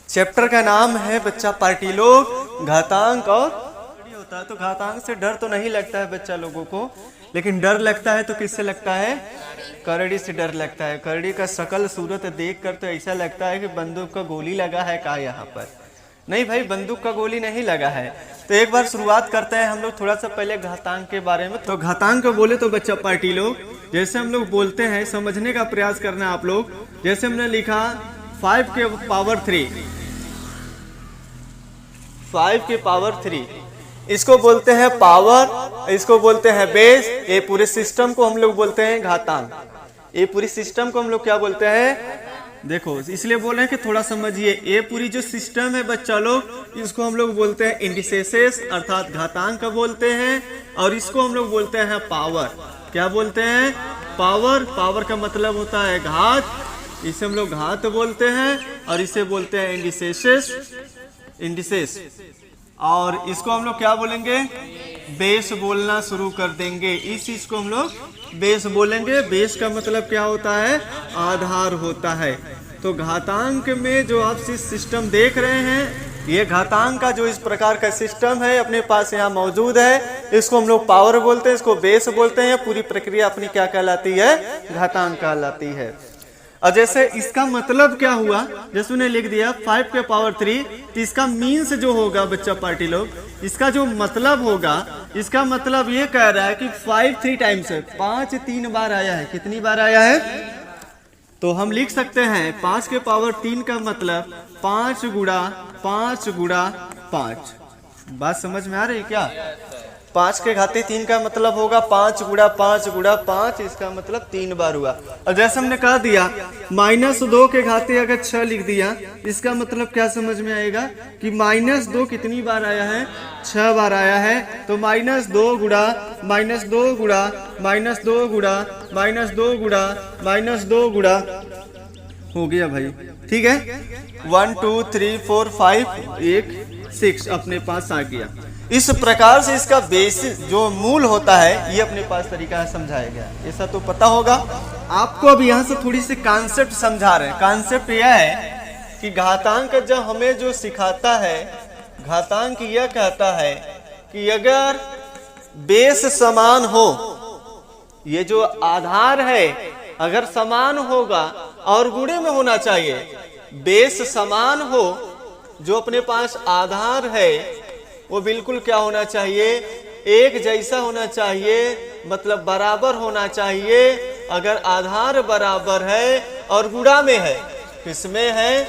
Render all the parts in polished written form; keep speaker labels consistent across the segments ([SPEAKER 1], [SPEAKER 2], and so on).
[SPEAKER 1] Chapter का नाम है बच्चा पार्टिलोग, घातांक और होता है। तो घातांक से डर तो नहीं लगता है बच्चा लोगों को, लेकिन डर लगता है तो किससे लगता है? करड़ी से डर लगता है। करड़ी का शकल सूरत देख कर तो ऐसा लगता है कि बंदूक का गोली लगा है का यहाँ पर। नहीं भाई, बंदूक का गोली नहीं लगा है। तो एक बार शुरुआत करते हैं हम लोग थोड़ा सा पहले घातांक के बारे में। तो घातांक बोले तो बच्चा पार्टिलोग, जैसे हम लोग बोलते हैं समझने का प्रयास करना आप लोग। जैसे हमने लिखा 5 के पावर 3, 5 के पावर 3, इसको बोलते हैं पावर, इसको बोलते हैं बेस। ये पूरे सिस्टम को हम लोग बोलते हैं घातांक। ये पूरी सिस्टम को हम लोग क्या बोलते हैं? देखो, इसलिए बोल रहे हैं कि थोड़ा समझिए। ये पूरी जो सिस्टम है बच्चा लोग, इसको हम लोग बोलते हैं इंडिसेसेस अर्थात घातांक बोलते हैं। और इसको हम लोग बोलते हैं पावर। क्या बोलते हैं? पावर। पावर का मतलब होता है घात, इसे हम लोग घात बोलते हैं। और इसे बोलते हैं इंडिसेसेस, इंडिसेस। और इसको हम लोग क्या बोलेंगे? बेस बोलना शुरू कर देंगे। इस चीज को हम लोग बेस बोलेंगे। बेस का मतलब क्या होता है? आधार होता है। तो घातांक में जो आप सिस्टम देख रहे हैं, ये घातांक का जो इस प्रकार का सिस्टम है अपने पास यहाँ मौजूद है, इसको हम लोग पावर बोलते हैं, इसको बेस बोलते हैं। पूरी प्रक्रिया अपनी क्या कहलाती है? घातांक कहलाती है। और जैसे इसका मतलब क्या हुआ, जैसे उन्हें लिख दिया 5 के पावर 3, तो इसका मीन्स जो होगा बच्चा पार्टिलोग, इसका जो मतलब होगा, इसका मतलब ये कह रहा है कि 5 3 टाइम्स है, 5 3 बार आया है। कितनी बार आया है? तो हम लिख सकते हैं 5 के पावर 3 का मतलब 5 गुणा 5 गुणा 5। बात समझ में आ रही है क्या? 5 के घाते 3 का मतलब होगा 5 गुणा 5 गुणा 5, इसका मतलब 3 बार हुआ। और जैसे हमने कह दिया -2 के घाते अगर 6 लिख दिया, इसका मतलब क्या समझ में आएगा कि -2 कितनी बार आया है? 6 बार आया है। तो -2 गुणा -2 गुणा -2 गुणा -2 गुणा -2 गुणा हो गया भाई। ठीक है, 1 2 3 4 5 1 6 अपने पास आ गया। इस प्रकार से इसका बेसिस जो मूल होता है, ये अपने पास तरीका है समझाया गया। ऐसा तो पता होगा आपको। अब यहाँ से थोड़ी सी कॉन्सेप्ट समझा रहे हैं। कॉन्सेप्ट यह है कि घातांक जब हमें जो सिखाता है, घातांक यह कहता है कि अगर बेस समान हो, ये जो आधार है अगर समान होगा और गुणे में होना चाहिए, बेस समान हो, जो अपने पास आधार है वो बिल्कुल क्या होना चाहिए? एक जैसा होना चाहिए, मतलब बराबर होना चाहिए। अगर आधार बराबर है और गुणा में है, किसमें है?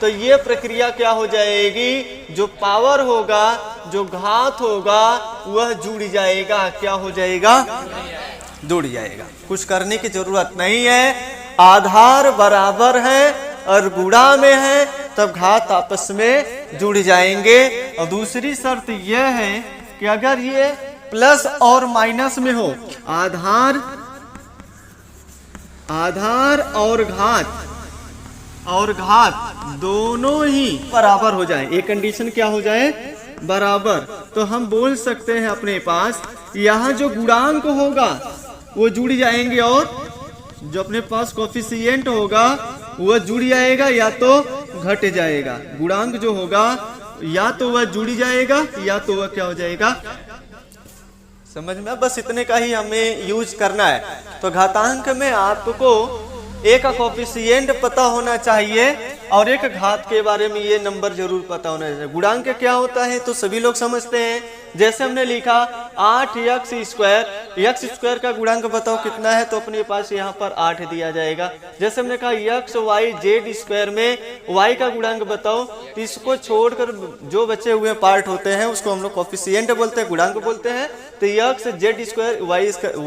[SPEAKER 1] तो ये प्रक्रिया क्या हो जाएगी? जो पावर होगा, जो घात होगा, वह जुड़ जाएगा। क्या हो जाएगा? जुड़ जाएगा। कुछ करने की जरूरत नहीं है। आधार बराबर है और गुणा में है, तब घात आपस में जुड़ जाएंगे। और दूसरी शर्त यह है कि अगर ये प्लस और माइनस में हो, आधार और घात दोनों ही बराबर हो जाए, एक कंडीशन क्या हो जाए? बराबर। तो हम बोल सकते हैं अपने पास यहाँ जो गुणांक होगा वो जुड़ जाएंगे और जो अपने पास कोफिशिएंट होगा वह जुड़ जाएगा या तो घट जाएगा। गुणांक जो होगा या तो वह जुड़ जाएगा या तो वह क्या हो जाएगा? समझ में? बस इतने का ही हमें यूज करना है। तो घातांक में आपको एक का कोफिशिएंट पता होना चाहिए और एक घात के बारे में ये नंबर जरूर पता होना चाहिए। गुणांक क्या होता है तो सभी लोग समझते हैं। जैसे हमने लिखा 8x², x² का गुणांक बताओ कितना है, तो अपने पास यहाँ पर 8 दिया जाएगा। जैसे हमने कहा x(y)(z)² में y का गुणांक बताओ, तो इसको छोड़कर जो बचे हुए पार्ट होते हैं उसको हम लोग कोफिशिएंट बोलते हैं, गुणांक बोलते हैं। तो x(z)²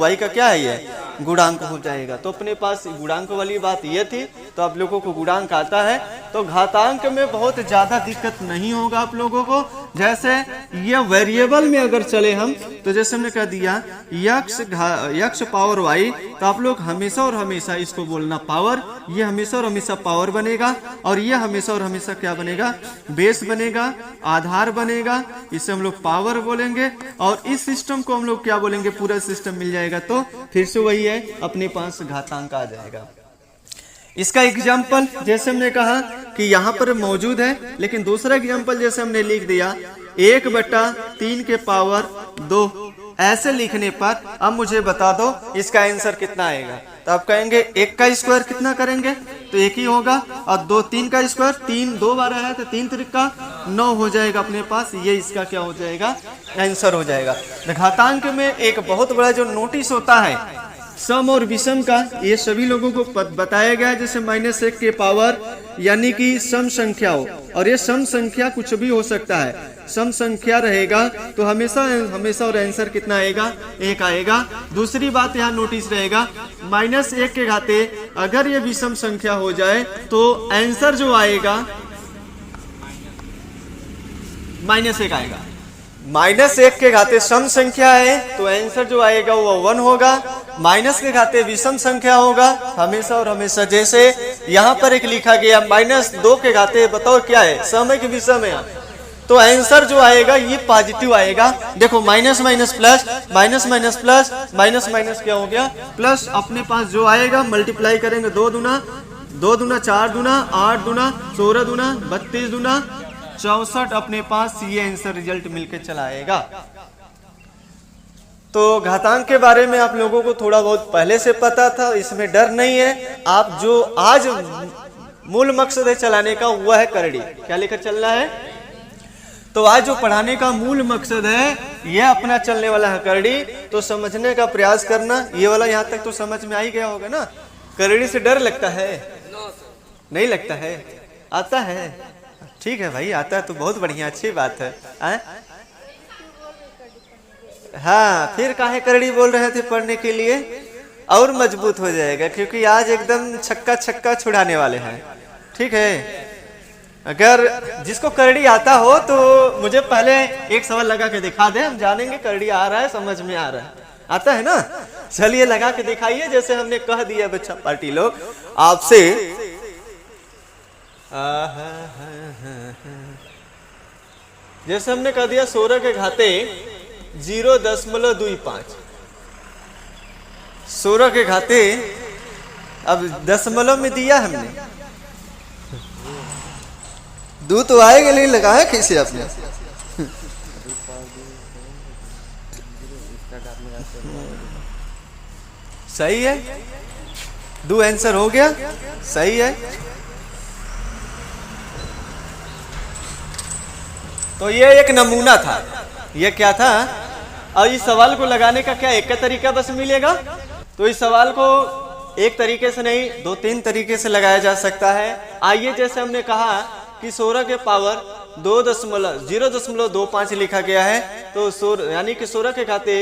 [SPEAKER 1] y का क्या है? ये गुणांक हो जाएगा। तो अपने पास गुणांक वाली बात ये थी। तो आप लोगों को गुणांक आता है, तो घातांक में बहुत ज्यादा दिक्कत नहीं होगा आप लोगों को। जैसे ये वेरिएबल में अगर चले हम, तो जैसे हमने कह दिया x पावर y, तो आप लोग हमेशा और हमेशा इसको बोलना पावर। ये हमेशा और हमेशा पावर बनेगा और ये हमेशा और हमेशा क्या बनेगा? बेस बनेगा, आधार बनेगा। इसे हम लोग पावर बोलेंगे और इस सिस्टम को हम लोग क्या बोलेंगे? पूरा सिस्टम मिल जाएगा तो फिर से वही है, अपने पास घातांक आ जाएगा। इसका एग्जाम्पल जैसे हमने कहा कि यहाँ पर मौजूद है, लेकिन दूसरा एग्जाम्पल जैसे हमने लिख दिया 1/3 के पावर 2, ऐसे लिखने पर अब मुझे बता दो इसका आंसर कितना आएगा। तो आप कहेंगे 1 का स्क्वायर कितना करेंगे तो 1 ही होगा, और 3 का स्क्वायर 3 2 बार है तो 3 त्रिका 9 हो जाएगा अपने पास। ये इसका क्या हो जाएगा, आंसर हो जाएगा। घातांक में एक बहुत बड़ा जो नोटिस होता है सम और विषम का, ये सभी लोगों को बताया गया है। जैसे -1 के पावर यानी कि सम संख्या हो, और ये सम संख्या कुछ भी हो सकता है। सम संख्या रहेगा तो हमेशा और आंसर कितना आएगा, 1 आएगा। दूसरी बात यहाँ नोटिस रहेगा, -1 के घाते अगर ये विषम संख्या हो जाए तो आंसर जो आएगा -1 आएगा। -1 के घाते सम संख्या है तो आंसर जो आएगा वो 1 होगा। माइनस के घाते विषम संख्या होगा हमेशा और हमेशा। जैसे यहाँ पर एक लिखा गया -2 के घाते, बताओ क्या है, सम है कि विषम है, तो आंसर जो आएगा ये पॉजिटिव आएगा। देखो minus minus plus, minus minus plus, minus minus क्या हो गया प्लस। अपने पास जो आएगा मल्टीप्लाई करेंगे 2 दूना 4 दूना 8 दूना 16 दूना 32 दूना 64, अपने पास ये आंसर रिजल्ट मिलके चला आएगा। तो घातांक के बारे में आप लोगों को थोड़ा बहुत पहले से पता था, इसमें डर नहीं है। आप जो आज मूल मकसद है चलाने का वह है करड़ी। क्या लेकर चलना है, तो आज जो पढ़ाने का मूल मकसद है यह अपना चलने वाला है करड़ी। तो समझने का प्रयास करना। ये वाला यहाँ तक तो समझ में आ ही गया होगा ना। करड़ी से डर लगता है, नहीं लगता है, आता है, ठीक है भाई, आता है तो बहुत बढ़िया, अच्छी बात है। हाँ, फिर काहे करड़ी बोल रहे थे पढ़ने के लिए, और मजबूत हो जाएगा, क्योंकि आज एकदम छक्का छुड़ाने वाले हैं। ठीक है, अगर जिसको करड़ी आता हो तो मुझे पहले एक सवाल लगा के दिखा दे, हम जानेंगे करड़ी आ रहा है, समझ में आ रहा है, आता है ना। चलिए लगा के दिखाइए। जैसे हमने कह दिया बच्चा पार्टी लोग आपसे, जैसे हमने कह दिया 16 के घाते 0.25, 16 के घाते, अब दशमलव में दिया हमने, दो तो आएगा नहीं, लगाया कैसे आपने। सही है, 2 आंसर हो गया, सही है। तो ये एक नमूना था, ये क्या था। और इस सवाल को लगाने का क्या एक का तरीका बस मिलेगा, तो इस सवाल को एक तरीके से नहीं 2-3 तरीके से लगाया जा सकता है। आइए, जैसे हमने कहा कि 16 के पावर 0.25 लिखा गया है, तो यानी कि 16 के घाते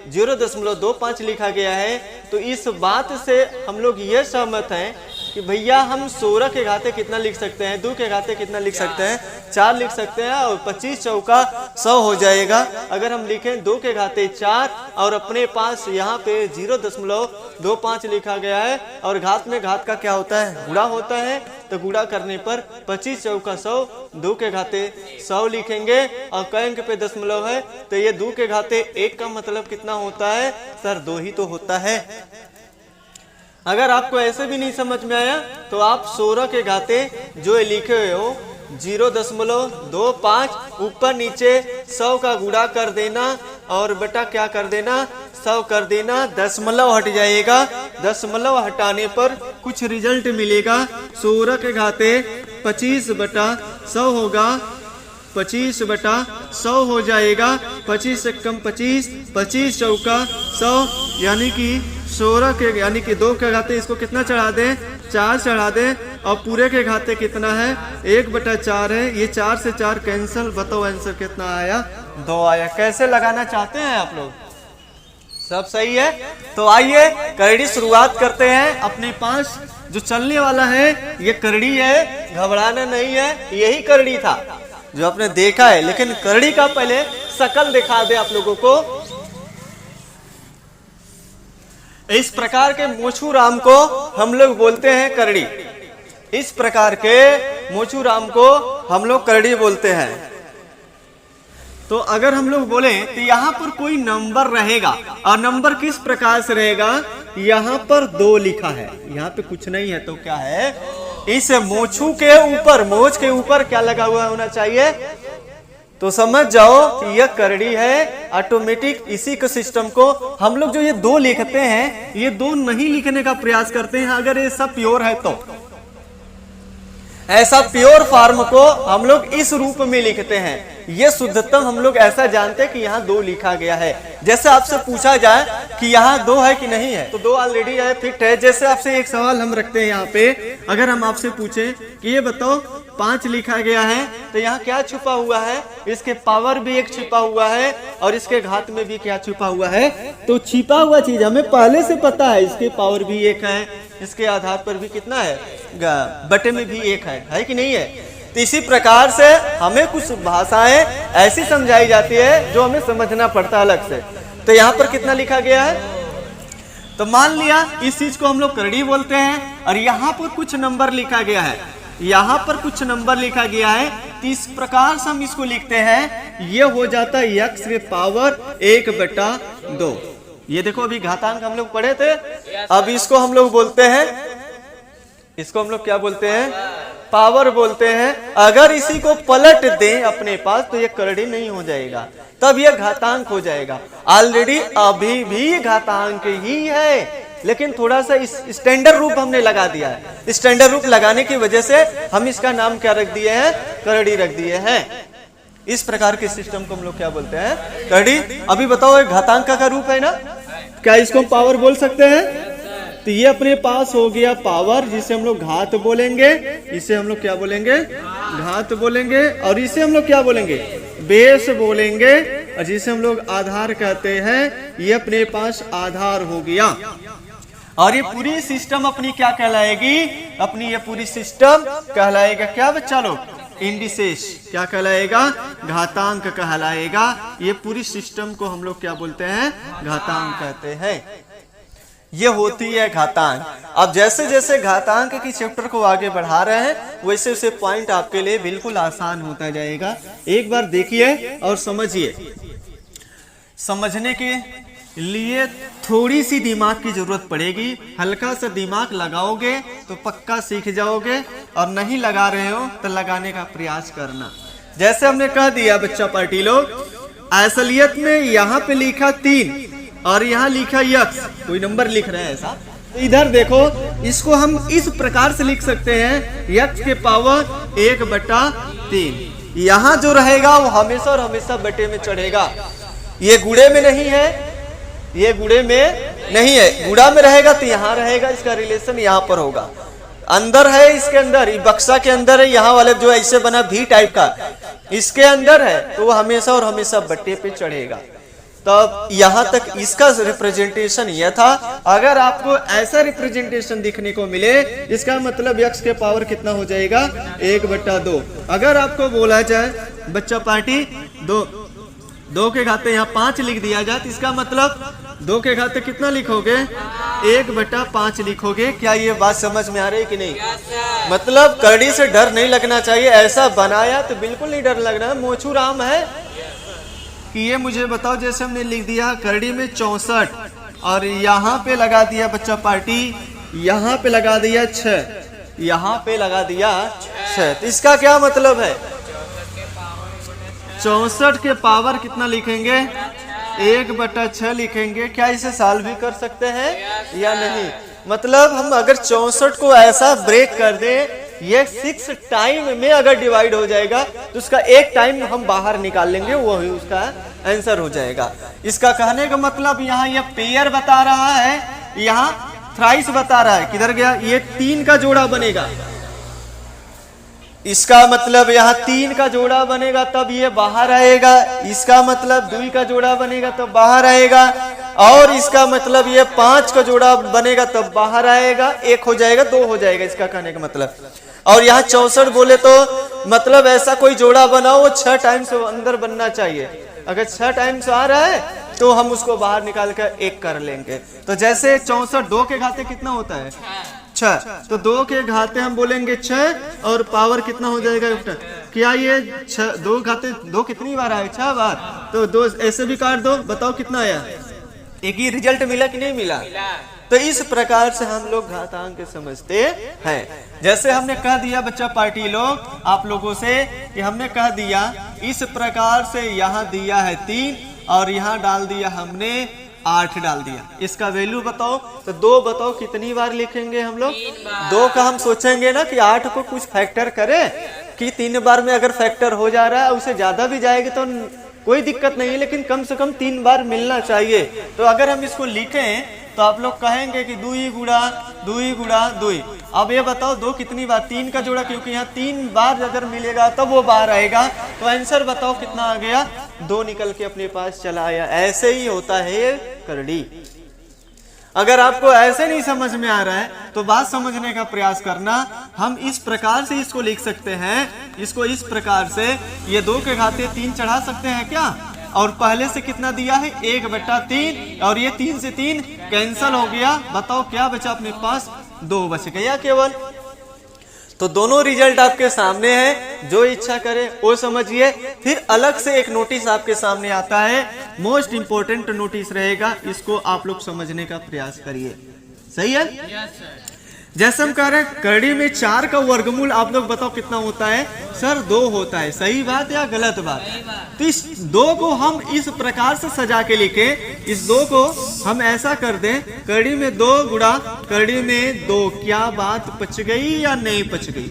[SPEAKER 1] 0.25 लिखा गया है। तो इस बात से हम लोग ये सहमत हैं कि भैया हम 16 के घाते कितना लिख सकते हैं, 2 के घाते कितना लिख सकते हैं, 4 लिख सकते हैं, और 25 चौका 100 हो जाएगा। अगर हम लिखें 2 के घाते 4 और अपने पास यहाँ पे 0.25 लिखा गया है, और घात में घात का क्या होता है, गुणा होता है, तो गुणा करने पर 25 चौका 100, 2 के घाते 100 लिखेंगे, और क अंक पे दशमलव है, तो ये 2 के घाते 1 का मतलब कितना होता है सर, 2 ही तो होता है। अगर आपको ऐसे भी नहीं समझ में आया तो आप 16 के घाते जो लिखे हुए हो 0.25 ऊपर नीचे 100 का गुणा कर देना, और बेटा क्या कर देना, 100 कर देना, दशमलव हट जाएगा, दशमलव हटाने पर कुछ रिजल्ट मिलेगा। 16 के घाते 25/100 होगा, 25/100 हो जाएगा, 25 से कम 25, 25 चौका 100, यानी कि 16 के यानी कि 2 के घाते इसको कितना चढ़ा दें, 4 चढ़ा दें, और पूरे के घाते कितना है 1/4 है, ये 4 से 4 कैंसिल। बताओ आंसर कितना आया, 2 आया। कैसे लगाना चाहते हैं आप लोग, सब सही है। तो आइए करड़ी शुरुआत करते हैं। अपने पास जो चलने वाला है ये करड़ी है, घबराना नहीं है, यही करड़ी था जो आपने देखा है, लेकिन करड़ी का पहले शकल दिखा दे आप लोगों को। इस प्रकार के मोछूराम को हम लोग बोलते हैं करड़ी, इस प्रकार के मोछूराम को हम लोग करड़ी बोलते हैं। तो अगर हम लोग बोले तो यहाँ पर कोई नंबर रहेगा, और नंबर किस प्रकार से रहेगा, यहाँ पर 2 लिखा है, यहाँ पे कुछ नहीं है, तो क्या है, इस मोछू के ऊपर, मोछ के ऊपर क्या लगा हुआ होना चाहिए, तो समझ जाओ कि यह करड़ी है ऑटोमेटिक। इसी के सिस्टम को हम लोग जो ये 2 लिखते हैं, ये 2 नहीं लिखने का प्रयास करते हैं अगर ये सब प्योर है तो। ऐसा प्योर फॉर्म को हम लोग इस रूप में लिखते हैं। ये शुद्धतम हम लोग ऐसा जानते हैं कि यहाँ 2 लिखा गया है। जैसे आपसे पूछा जाए कि यहाँ 2 है कि नहीं है, तो 2 ऑलरेडी है, फिट है। जैसे आपसे एक सवाल हम रखते हैं यहाँ पे, अगर हम आपसे पूछे कि ये बताओ 5 लिखा गया है, तो यहाँ क्या छुपा हुआ है, इसके पावर भी 1 छिपा हुआ है और इसके घात में भी क्या छुपा हुआ है, तो छिपा हुआ चीज हमें पहले से पता है, इसके पावर भी 1 है, इसके आधार पर भी कितना है, बटे में भी 1 है कि नहीं है। तो इसी प्रकार से हमें कुछ भाषाएं ऐसी समझाई जाती है जो हमें समझना पड़ता है अलग से। तो यहाँ पर कितना लिखा गया है, तो मान लिया इस चीज को हम लोग करड़ी बोलते हैं और यहाँ पर कुछ नंबर लिखा गया है, यहाँ पर कुछ नंबर लिखा गया है, तो इस प्रकार से हम इसको लिखते हैं, ये हो जाता है x के पावर 1/2। ये देखो अभी घातांक हम लोग पढ़े थे, अब इसको हम लोग बोलते हैं, इसको हम लोग क्या बोलते हैं, पावर बोलते हैं। अगर इसी को पलट दें अपने पास तो ये करड़ी नहीं हो जाएगा, तब ये घातांक हो जाएगा। ऑलरेडी अभी भी घातांक ही है, लेकिन थोड़ा सा इस स्टैंडर्ड रूप हमने लगा दिया है। स्टैंडर्ड रूप लगाने की वजह से हम इसका नाम क्या रख दिए हैं, करड़ी रख दिए हैं। इस प्रकार के सिस्टम को हम लोग क्या बोलते हैं, करड़ी। अभी बताओ ये घातांक का रूप है ना, क्या इसको हम पावर बोल सकते हैं, तो ये अपने पास हो गया पावर, जिसे हम लोग घात बोलेंगे, इसे हम लोग क्या बोलेंगे, घात बोलेंगे, और इसे हम लोग क्या बोलेंगे, बेस बोलेंगे, और जिसे हम लोग आधार कहते हैं, ये अपने पास आधार हो गया। और ये पूरी सिस्टम अपनी क्या कहलाएगी, अपनी ये पूरी सिस्टम कहलाएगा क्या बच्चा लोग, इंडिसेस। क्या कहलाएगा, घातांक कहलाएगा। ये पूरी सिस्टम को हम लोग क्या बोलते हैं, घातांक कहते हैं। ये होती है घातांक। अब जैसे जैसे घातांक की चैप्टर को आगे बढ़ा रहे हैं, वैसे वैसे पॉइंट आपके लिए बिल्कुल आसान होता जाएगा। एक बार देखिए और समझिए। समझने के लिए थोड़ी सी दिमाग की जरूरत पड़ेगी, हल्का सा दिमाग लगाओगे तो पक्का सीख जाओगे, और नहीं लगा रहे हो तो लगाने का प्रयास करना। जैसे हमने कह दिया बच्चा पार्टी लोग, असलियत में यहाँ पे लिखा 3 और यहाँ लिखा यक्स, कोई नंबर लिख रहे हैं ऐसा, तो इधर देखो, इसको हम इस प्रकार से लिख सकते हैं, यक्स के पावर 1/3। यहाँ जो रहेगा वो हमेशा और हमेशा बटे में चढ़ेगा। ये गुड़े में नहीं है, ये गुड़े में नहीं है, गुड़ा में रहेगा तो यहाँ रहेगा, इसका रिलेशन यहाँ पर होगा। अंदर है, इसके अंदर, बक्सा के अंदर है, यहाँ वाले जो ऐसे बना भी टाइप का, इसके अंदर है, तो वो हमेशा और हमेशा बट्टे पे चढ़ेगा। तब यहाँ तक इसका रिप्रेजेंटेशन यह था। अगर आपको ऐसा रिप्रेजेंटेशन दिखने को मिले, इसका मतलब x के पावर कितना हो जाएगा, 1/2। अगर आपको बोला जाए बच्चा पार्टी 2 के घाते यहाँ 5 लिख दिया जाए, तो इसका मतलब 2 के घाते कितना लिखोगे, 1/5 लिखोगे। क्या ये बात समझ में आ रही है कि नहीं? मतलब करड़ी से डर नहीं लगना चाहिए, ऐसा बनाया तो बिल्कुल नहीं डर लगना। मोछू राम है कि ये मुझे बताओ, जैसे हमने लिख दिया करड़ी में 64 और यहाँ पे लगा दिया बच्चा पार्टी, यहाँ पे लगा दिया 6, यहाँ पे लगा दिया 6, तो इसका क्या मतलब है, 64 के पावर कितना लिखेंगे, 1/6 लिखेंगे। क्या इसे सॉल्व भी कर सकते हैं या नहीं? मतलब हम अगर 64 को ऐसा ब्रेक कर दें, ये 6 टाइम में अगर डिवाइड हो जाएगा तो उसका 1 टाइम हम बाहर निकाल लेंगे, वो ही उसका आंसर हो जाएगा। इसका कहने का मतलब यहाँ ये पेयर बता रहा है, यहाँ थ्राइस बता रहा है, किधर गया, ये 3 का जोड़ा बनेगा। इसका मतलब यहाँ 3 का जोड़ा बनेगा तब ये बाहर आएगा, इसका मतलब 2 का जोड़ा बनेगा तब बाहर आएगा, और इसका मतलब ये 5 का जोड़ा बनेगा तब बाहर आएगा, 1 हो जाएगा, 2 हो जाएगा, इसका कहने का मतलब। और यहाँ 64 बोले तो मतलब ऐसा कोई जोड़ा बनाओ, वो 6 टाइम से अंदर बनना चाहिए। अगर 6 टाइम से आ रहा है तो हम उसको बाहर निकाल कर 1 कर लेंगे। तो जैसे 64 2 के घाते कितना होता है, 6, तो 2 के घाते हम बोलेंगे 6 और पावर कितना हो जाएगा, क्या ये 6 2 घाते 2 कितनी बार आए, 6 बार, तो 2 ऐसे भी काट दो, बताओ कितना आया, एक ही रिजल्ट मिला कि नहीं मिला, तो इस प्रकार से हम लोग घातांक समझते हैं। जैसे हमने कह दिया बच्चा पार्टी लोग आप लोगों से कि हमने कह दिया इस प्रकार से यहाँ दिया है 3 और यहाँ डाल दिया हमने 8 डाल दिया, इसका वैल्यू बताओ। तो 2 बताओ कितनी बार लिखेंगे हम लोग? 2 का हम सोचेंगे ना कि 8 को कुछ फैक्टर करें कि 3 बार में अगर फैक्टर हो जा रहा है, उससे ज्यादा भी जाएगी तो कोई दिक्कत नहीं है, लेकिन कम से कम 3 बार मिलना चाहिए। तो अगर हम इसको लिखें तो आप लोग कहेंगे कि 2 गुणा 2। अब ये बताओ 2 कितनी बार? 3 का जोड़ा, क्योंकि यहाँ 3 बार अगर मिलेगा तब वो बार आएगा। तो आंसर बताओ कितना आ गया? 2 निकल के अपने पास चला आया। ऐसे ही होता है करड़ी। अगर आपको ऐसे नहीं समझ में आ रहा है तो बात समझने का प्रयास करना। हम इस प्रकार से इसको लिख सकते हैं, इसको इस प्रकार से, ये 2 के घाते 3 चढ़ा सकते हैं क्या? और पहले से कितना दिया है? 1/3 और ये 3 से 3 कैंसल हो गया। बताओ क्या बचा अपने पास? 2 बच गया केवल। तो दोनों रिजल्ट आपके सामने है, जो इच्छा करे वो समझिए। फिर अलग से एक नोटिस आपके सामने आता है, मोस्ट इंपोर्टेंट नोटिस रहेगा, इसको आप लोग समझने का प्रयास करिए। सही है? yes, जैसे हम कह रहे हैं करड़ी में 4 का वर्गमूल आप लोग बताओ कितना होता है? सर 2 होता है। सही बात या गलत बात? तो इस 2 को हम इस प्रकार से सजा के लिखे, इस 2 को हम ऐसा कर दें, करड़ी में 2 गुणा करड़ी में 2। क्या बात पच गई या नहीं पच गई?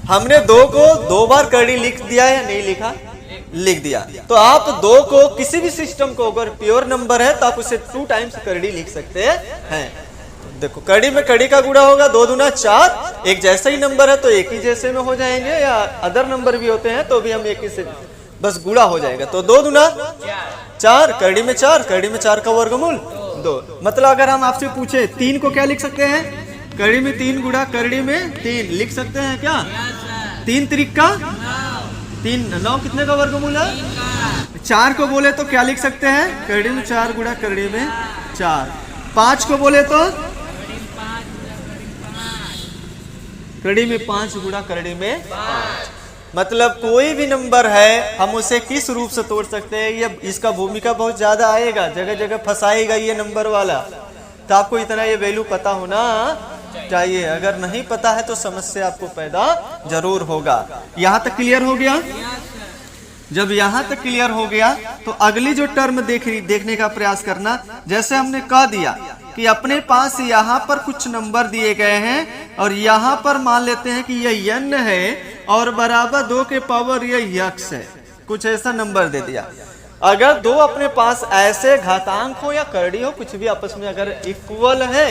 [SPEAKER 1] हमने 2 को 2 बार करड़ी लिख दिया या नहीं लिखा? लिख दिया। तो आप 2 को किसी भी सिस्टम को अगर प्योर नंबर है तो आप उसे 2 टाइम्स करड़ी लिख सकते हैं। देखो करड़ी में करड़ी का गुणा होगा 2 दूना 4। एक जैसा ही नंबर है तो एक ही जैसे में हो जाएंगे, या अदर नंबर भी होते हैं तो भी हम एक ही से बस गुणा हो जाएगा। तो 2 दूना 4, करड़ी में 4, करड़ी में 4 का वर्गमूल 2। मतलब अगर हम आपसे पूछे 3 को क्या लिख सकते हैं? करड़ी में 3 गुणा करड़ी में 3 लिख सकते हैं क्या? 3 त्रिक का 3, 9 कितने का वर्गमूल है? 4 को बोले तो क्या लिख सकते हैं? करड़ी में 4 गुणा करड़ी में 4। 5 को बोले तो करड़ी में 5 गुणा करड़ी में 5। मतलब कोई भी नंबर है हम उसे किस रूप से तोड़ सकते हैं? ये इसका भूमिका बहुत ज्यादा आएगा, जगह जगह फंसाएगा ये नंबर वाला। तो आपको इतना ये वैल्यू पता होना चाहिए। अगर नहीं पता है तो समस्या आपको पैदा जरूर होगा। यहाँ तक क्लियर हो गया? जब यहाँ तक क्लियर हो गया तो अगली जो टर्म देखने का प्रयास करना। जैसे हमने कह दिया कि अपने पास यहाँ पर कुछ नंबर दिए गए हैं और यहाँ पर मान लेते हैं कि यह n है और बराबर 2 के पावर यह x है, कुछ ऐसा नंबर दे दिया। अगर 2 अपने पास ऐसे घातांक हो या करड़ी हो, कुछ भी आपस में अगर इक्वल है,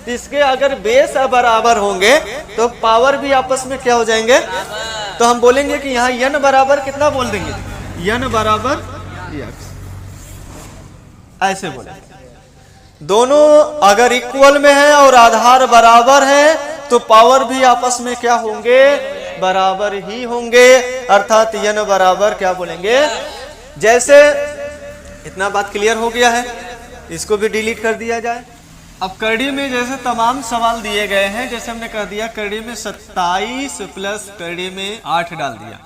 [SPEAKER 1] इसके अगर बेस बराबर होंगे तो पावर भी आपस में क्या हो जाएंगे? तो हम बोलेंगे कि यहाँ n बराबर कितना बोल देंगे? n बराबर x, ऐसे बोले। दोनों अगर इक्वल में है और आधार बराबर है तो पावर भी आपस में क्या होंगे? बराबर ही होंगे, अर्थात n बराबर क्या बोलेंगे? जैसे इतना बात क्लियर हो गया है, इसको भी डिलीट कर दिया जाए। अब करड़ी में जैसे तमाम सवाल दिए गए हैं, जैसे हमने कह दिया करड़ी में 27 प्लस करड़ी में 8 डाल दिया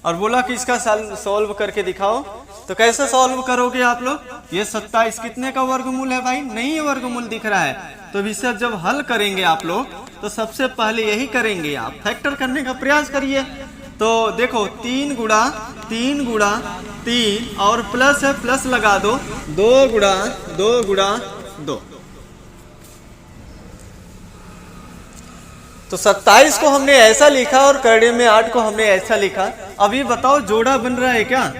[SPEAKER 1] और बोला कि इसका सॉल्व करके दिखाओ। तो कैसे सॉल्व करोगे आप लोग? ये 27 कितने का वर्गमूल है भाई? नहीं वर्गमूल दिख रहा है। तो इसे जब हल करेंगे आप लोग तो सबसे पहले यही करेंगे, आप फैक्टर करने का प्रयास करिए। तो देखो 3 गुणा 3 और प्लस है, प्लस लगा दो, 2 गुणा 2। तो 27 को हमने ऐसा लिखा और करड़ी में 8 को हमने ऐसा लिखा। अभी बताओ जोड़ा बन रहा है क्या?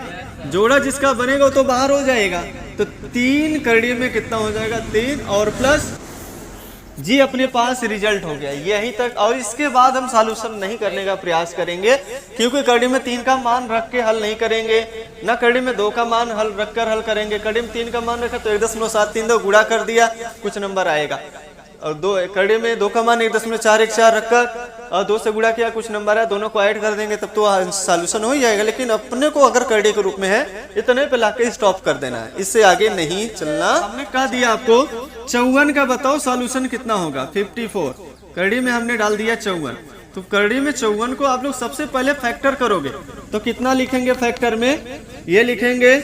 [SPEAKER 1] जोड़ा जिसका बनेगा तो बाहर हो जाएगा। तो 3 करड़ी में कितना हो जाएगा? 3 और प्लस जी अपने पास रिजल्ट हो गया यही तक। और इसके बाद हम सॉल्यूशन नहीं करने का प्रयास करेंगे, क्योंकि करड़ी में 3 का मान रख के हल नहीं करेंगे, ना करड़ी में 2 का मान रखकर हल करेंगे। करड़ी में 3 का मान रखा तो 1.732 गुणा कर दिया, कुछ नंबर आएगा। और 2 करड़ी में 2 का मान 1.414 रखकर और 2 से गुणा किया, कुछ नंबर है, दोनों को ऐड कर देंगे तब तो सॉल्यूशन हो ही जाएगा। लेकिन अपने को अगर करड़ी के रूप में है, इतने पे लाके स्टॉप कर देना है, इससे आगे नहीं चलना। हमने कह दिया आपको 54 का बताओ सॉल्यूशन कितना होगा? 54। करड़ी में हमने डाल दिया 54। तो करड़ी में 54 को आप लोग सबसे पहले फैक्टर करोगे तो कितना लिखेंगे फैक्टर में? ये लिखेंगे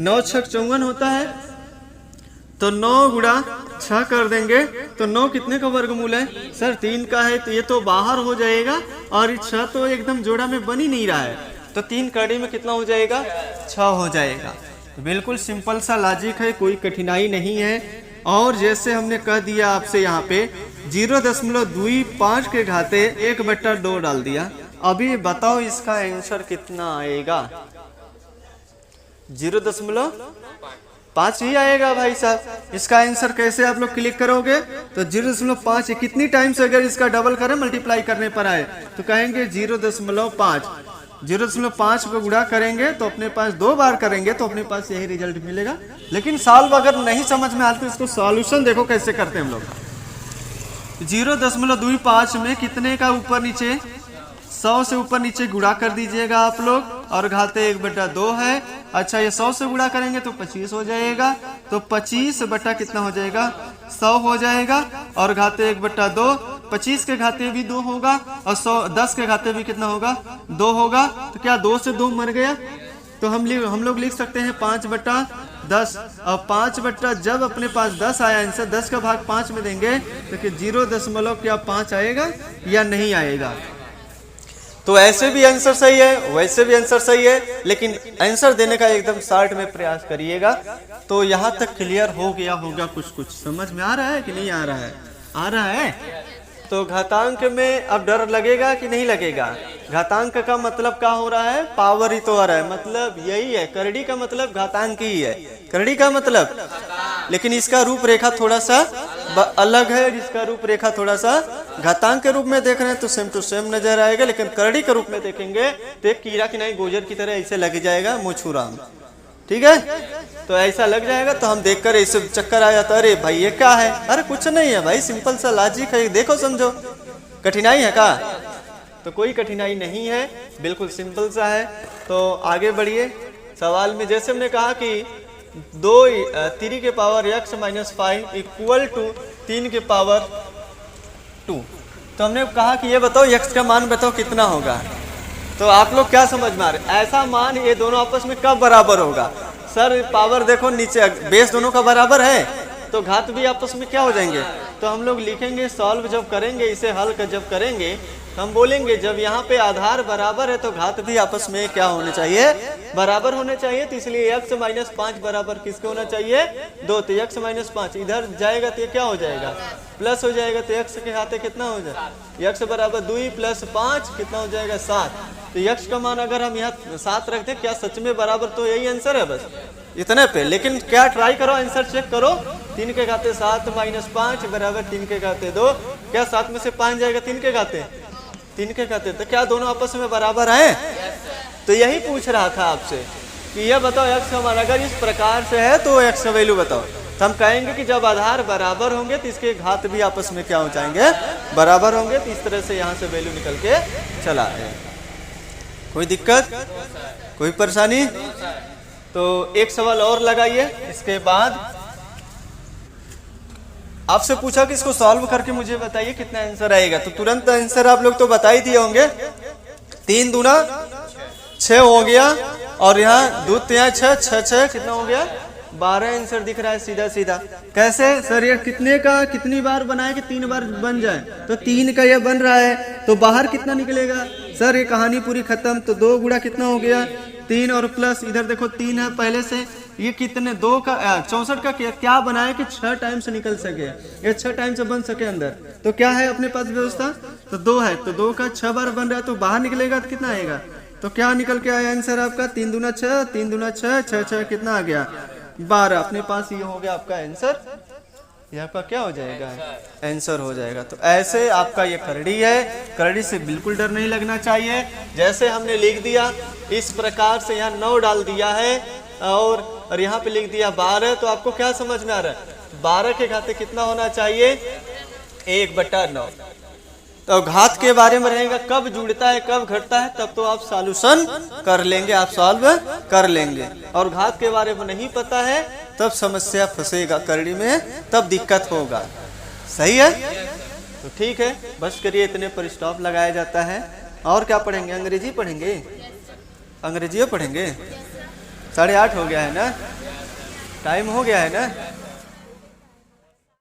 [SPEAKER 1] 9 × 6 = 54 होता है। तो 9 गुणा 6 कर देंगे तो 9 कितने का वर्गमूल है सर 3 का है, तो ये तो बाहर हो जाएगा और 6 तो एकदम जोड़ा में बन ही नहीं रहा है, तो 3 कड़ी में कितना हो जाएगा 6 हो जाएगा। तो बिल्कुल सिंपल सा लॉजिक है, कोई कठिनाई नहीं है। और जैसे हमने कह दिया आपसे यहाँ पे 0.25 के घाते 1/2 डाल दिया, अभी बताओ इसका आंसर कितना आएगा 0.5 ही आएगा भाई साहब। इसका आंसर कैसे आप लोग क्लिक करोगे तो 0.5 कितनी टाइम्स अगर इसका डबल करें मल्टीप्लाई करने पर आए तो कहेंगे 0.5 0.5 को गुणा करेंगे तो अपने पास 2 बार करेंगे तो अपने पास यही रिजल्ट मिलेगा। लेकिन सॉल्व अगर नहीं समझ में आता तो इसको सॉल्यूशन देखो कैसे करते हैं हम लोग। 0.25 में कितने का ऊपर नीचे 100 से ऊपर नीचे गुणा कर दीजिएगा आप लोग, और घाते 1/2 है। अच्छा ये 100 से गुणा करेंगे तो 25 हो जाएगा, तो 25 बटा कितना हो जाएगा 100 हो जाएगा, और घाते 1/2 25 के घाते भी 2 होगा, और 10 के घाते भी कितना होगा 2 होगा। तो क्या 2 से 2 मर गया, तो हम लोग लिख सकते हैं 5/10। और 5 जब अपने पास 10 आया आंसर 10 का भाग 5 में देंगे तो 0.5 आएगा या नहीं आएगा। तो ऐसे भी आंसर सही है, वैसे भी आंसर सही है, लेकिन आंसर देने का एकदम शॉर्ट में प्रयास करिएगा। तो यहाँ तक क्लियर हो गया होगा, कुछ समझ में आ रहा है कि नहीं आ रहा है, आ रहा है। तो घातांक में अब डर लगेगा कि नहीं लगेगा। घातांक का मतलब क्या हो रहा है, पावर ही तो आ रहा है, मतलब यही है। करड़ी का मतलब घातांक ही है, करड़ी का मतलब, लेकिन इसका रूपरेखा थोड़ा सा अलग है। इसका रूपरेखा थोड़ा सा घातांक के रूप में देख रहे हैं तो सेम टू सेम नजर आएगा, लेकिन करड़ी के रूप में देखेंगे तो एक कीड़ा की नहीं गोजर की तरह ऐसे लग जाएगा मुछुराम, ठीक है। तो ऐसा लग जाएगा तो हम देखकर ऐसे चक्कर आ जाता है, अरे भाई ये क्या है, अरे कुछ नहीं है भाई, सिंपल सा लॉजिक है, देखो समझो। कठिनाई है क्या, तो कोई कठिनाई नहीं है, बिल्कुल सिंपल सा है। तो आगे बढ़िए सवाल में। जैसे हमने कहा कि 3 के पावर x - 5 इक्वल टू 3 के पावर 2, तो हमने कहा कि ये बताओ x का मान बताओ कितना होगा। तो आप लोग क्या समझ में आ रहे, ऐसा मान ये दोनों आपस में कब बराबर होगा। सर पावर देखो नीचे बेस दोनों का बराबर है तो घात भी आपस में क्या हो जाएंगे। तो हम लोग लिखेंगे सॉल्व जब करेंगे, इसे हल कर जब करेंगे तो हम बोलेंगे जब यहाँ पे आधार बराबर है तो घात भी आपस में क्या होने चाहिए, बराबर होने चाहिए। तो इसलिए x - 5 बराबर किसके होना चाहिए 2, तो x - 5 इधर जाएगा तो ये क्या हो जाएगा प्लस हो जाएगा, तो x के हाथे कितना हो जाएगा x बराबर 2 + 5 कितना हो जाएगा 7। तो x का मान अगर हम यहाँ 7 रख दें, क्या सच में बराबर, तो यही आंसर है बस इतने पे। लेकिन क्या ट्राई करो, आंसर चेक करो। 3 के घाते 7 - 5 बराबर 3 के घाते 2, क्या 7 में से 5 जाएगा 3 के घाते 3 के घाते, तो क्या दोनों आपस में बराबर हैं। तो यही पूछ रहा था आपसे कि यह बताओ x का मान अगर इस प्रकार से है तो x का वैल्यू बताओ। तो हम कहेंगे कि जब आधार बराबर होंगे तो इसके घात भी आपस में क्या हो जाएंगे, बराबर होंगे। तो इस तरह से यहाँ से वैल्यू निकल के चला है। कोई दिक्कत, कोई परेशानी। तो एक सवाल और लगाइए, इसके बाद आपसे पूछा कि इसको सॉल्व करके मुझे बताइए कितना आंसर आएगा। तो तुरंत आंसर आप लोग तो बता ही दिए होंगे। 3 दूना 6 हो गया, और यहाँ 2 3 6 6 कितना हो गया 12 आंसर दिख रहा है सीधा सीधा। कैसे सर, ये कितने का कितनी बार बनाए कि 3 बार बन जाए, तो 3 का यह बन रहा है, तो बाहर कितना निकलेगा सर, ये कहानी पूरी खत्म। तो 2 गुणा कितना हो गया 3, और प्लस इधर देखो 3 है पहले से, ये कितने 2 का 64 का क्या बनाए कि 6 टाइम से निकल सके, ये 6 टाइम से बन सके अंदर। तो क्या है अपने पास व्यवस्था, तो 2 है, तो 2 का 6 बार बन रहा है, तो बाहर निकलेगा तो कितना आएगा, तो क्या निकल के आया आंसर आपका 3 दूना 6 3 दूना 6 6 6 कितना आ गया 12। अपने पास ये हो गया आपका आंसर, ये आपका क्या हो जाएगा आंसर हो जाएगा। तो ऐसे आपका ये करड़ी है, करड़ी से बिल्कुल डर नहीं लगना चाहिए। जैसे हमने लिख दिया इस प्रकार से, यहाँ 9 डाल दिया है और यहाँ पे लिख दिया 12, तो आपको क्या समझ में आ रहा है 12 के घाते कितना होना चाहिए 1/9। तो घात के बारे में रहेगा, कब जुड़ता है कब घटता है तब तो आप सॉल्यूशन कर लेंगे, आप सॉल्व कर लेंगे। और घात के बारे में नहीं पता है तब समस्या फंसेगा करड़ी में, तब दिक्कत होगा। सही है, तो ठीक है, बस करिए, इतने पर स्टॉप लगाया जाता है। और क्या पढ़ेंगे, अंग्रेजी पढ़ेंगे, अंग्रेजी पढ़ेंगे। 8:30 हो गया है ना, टाइम हो गया है ना।